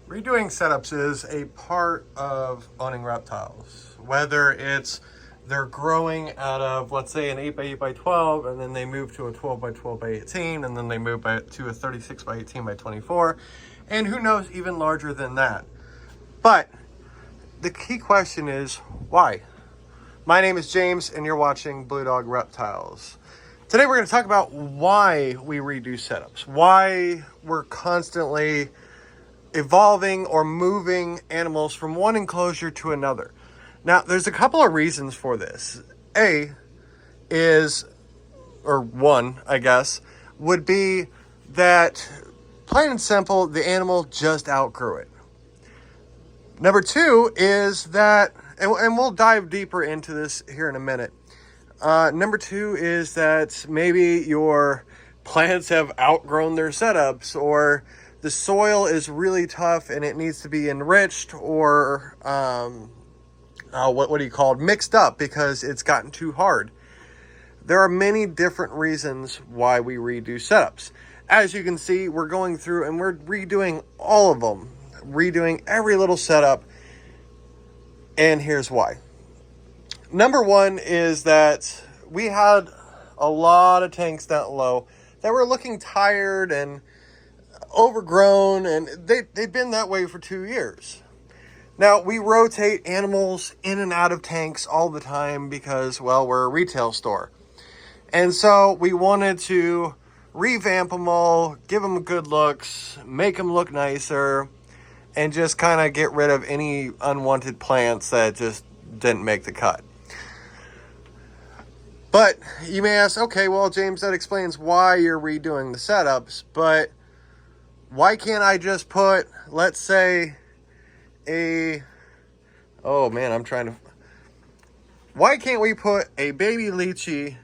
Redoing setups is a part of owning reptiles. Whether it's they're growing out of, let's say, an 8 by 8 by 12, and then they move to a 12 by 12 by 18, and then they move to a 36 by 18 by 24, and who knows, even larger than that. But the key question is, why? My name is James, and you're watching Blue Dog Reptiles. Today we're going to talk about why we redo setups, why we're constantly evolving or moving animals from one enclosure to another. Now, there's a couple of reasons for this. One, I guess, would be that, plain and simple, the animal just outgrew it. Number two is that, and we'll dive deeper into this here in a minute. Number two is that maybe your plants have outgrown their setups, or the soil is really tough and it needs to be enriched, or mixed up because it's gotten too hard. There are many different reasons why we redo setups. As you can see, we're going through and we're redoing all of them, redoing every little setup, and here's why. Number one is that we had a lot of tanks down low that were looking tired and overgrown, and they've been that way for 2 years. Now, we rotate animals in and out of tanks all the time because, well, we're a retail store. And so we wanted to revamp them all, give them good looks, make them look nicer, and just kind of get rid of any unwanted plants that just didn't make the cut. But you may ask, okay, well, James, that explains why you're redoing the setups, but why can't I just put, let's say, why can't we put a baby lychee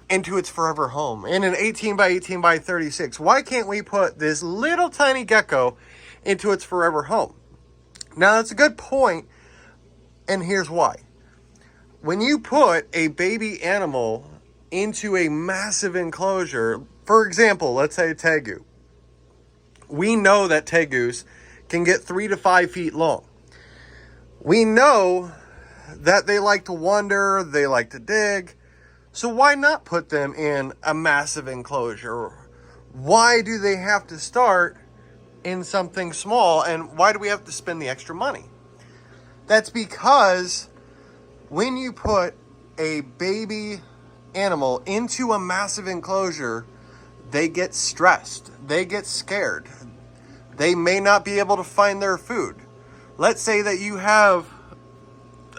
into its forever home in an 18 by 18 by 36? Why can't we put this little tiny gecko into its forever home? Now, that's a good point, and here's why. When you put a baby animal into a massive enclosure, for example, let's say a tegu, we know that tegus can get 3 to 5 feet long. We know that they like to wander, they like to dig. So why not put them in a massive enclosure? Why do they have to start in something small, and why do we have to spend the extra money? That's because when you put a baby animal into a massive enclosure, they get stressed, they get scared. They may not be able to find their food. Let's say that you have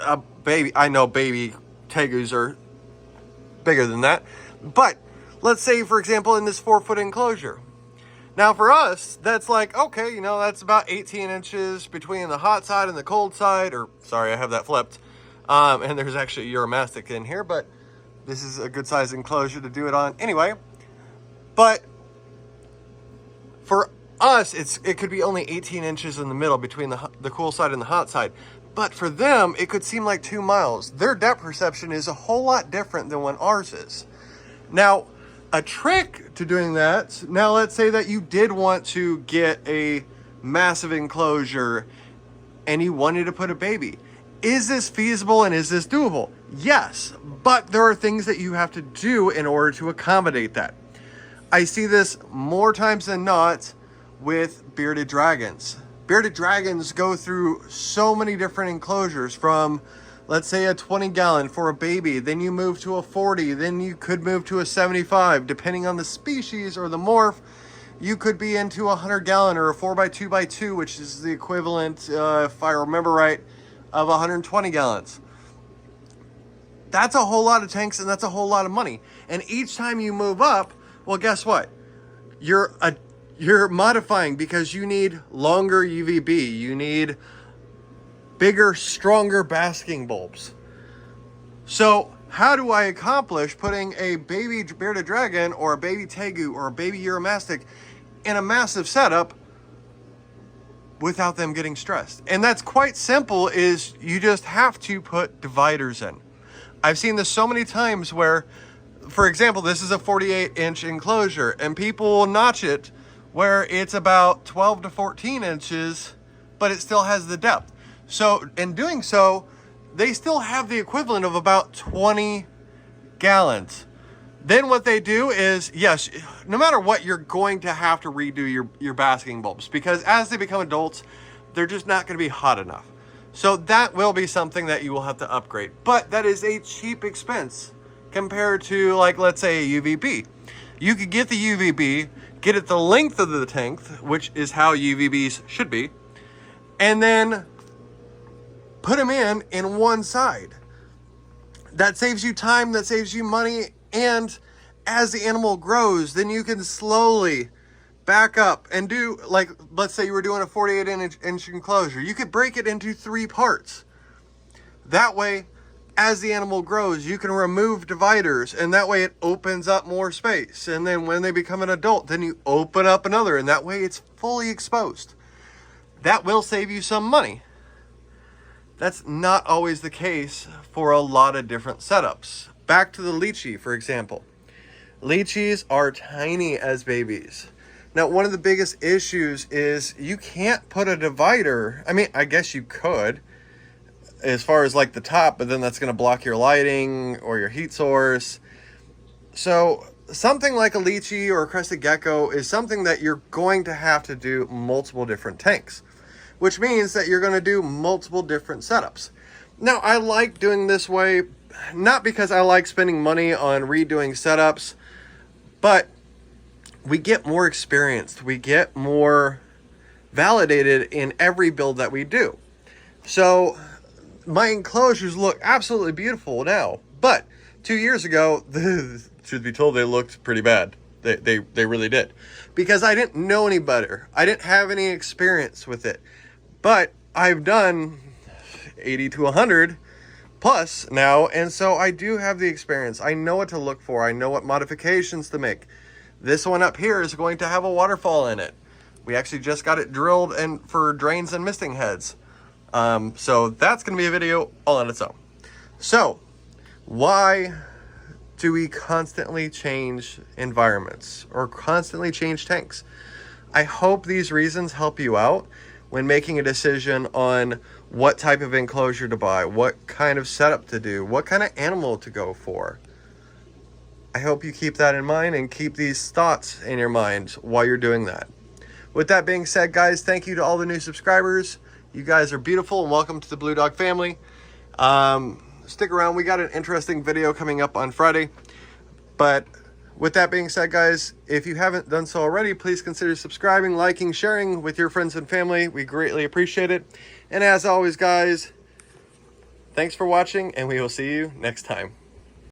a baby. I know baby tegus are bigger than that, but let's say, for example, in this 4-foot enclosure. Now, for us, that's like, okay, that's about 18 inches between the hot side and the cold side, or sorry, I have that flipped. And there's actually Euromastic in here, but this is a good size enclosure to do it on anyway. But for us, it could be only 18 inches in the middle between the cool side and the hot side. But for them, it could seem like 2 miles. Their depth perception is a whole lot different than what ours is. Now, a trick to doing that, now let's say that you did want to get a massive enclosure and you wanted to put a baby. Is this feasible and is this doable? Yes, but there are things that you have to do in order to accommodate that. I see this more times than not with bearded dragons. Bearded dragons go through so many different enclosures, from, let's say, a 20-gallon for a baby, then you move to a 40, then you could move to a 75. Depending on the species or the morph, you could be into a 100-gallon or a 4x2x2, which is the equivalent, if I remember right, of 120 gallons. That's a whole lot of tanks, and that's a whole lot of money. And each time you move up, well, guess what? You're modifying, because you need longer UVB. You need bigger, stronger basking bulbs. So how do I accomplish putting a baby bearded dragon or a baby tegu or a baby Euromastic in a massive setup without them getting stressed? And that's quite simple, is you just have to put dividers in. I've seen this so many times where, for example, this is a 48-inch enclosure, and people will notch it where it's about 12 to 14 inches, but it still has the depth. So in doing so, they still have the equivalent of about 20 gallons. Then what they do is, yes, no matter what, you're going to have to redo your basking bulbs, because as they become adults, they're just not going to be hot enough. So that will be something that you will have to upgrade. But that is a cheap expense compared to, like, let's say a UVB. You could get the UVB, get it the length of the tank, which is how UVBs should be, and then put them in one side. That saves you time, that saves you money, and as the animal grows, then you can slowly back up and do, like, let's say you were doing a 48-inch enclosure. You could break it into 3 parts. That way, as the animal grows, you can remove dividers, and that way it opens up more space. And then when they become an adult, then you open up another, and that way it's fully exposed. That will save you some money. That's not always the case for a lot of different setups. Back to the lychee, for example. Lychees are tiny as babies. Now, one of the biggest issues is you can't put a divider. I mean, I guess you could, as far as like the top, but then that's going to block your lighting or your heat source. So something like a lychee or a crested gecko is something that you're going to have to do multiple different tanks, which means that you're going to do multiple different setups. Now, I like doing this way, not because I like spending money on redoing setups, but we get more experienced. We get more validated in every build that we do. So my enclosures look absolutely beautiful now, but 2 years ago, truth be told, they looked pretty bad. They really did, because I didn't know any better. I didn't have any experience with it, but I've done 80 to 100 plus now, and so I do have the experience. I know what to look for. I know what modifications to make. This one up here is going to have a waterfall in it. We actually just got it drilled and for drains and misting heads. So that's going to be a video all on its own. So why do we constantly change environments or constantly change tanks? I hope these reasons help you out when making a decision on what type of enclosure to buy, what kind of setup to do, what kind of animal to go for. I hope you keep that in mind and keep these thoughts in your mind while you're doing that. With that being said, guys, thank you to all the new subscribers. You guys are beautiful and welcome to the Blue Dog family. Stick around. We got an interesting video coming up on Friday. But with that being said, guys, if you haven't done so already, please consider subscribing, liking, sharing with your friends and family. We greatly appreciate it. And as always, guys, thanks for watching, and we will see you next time.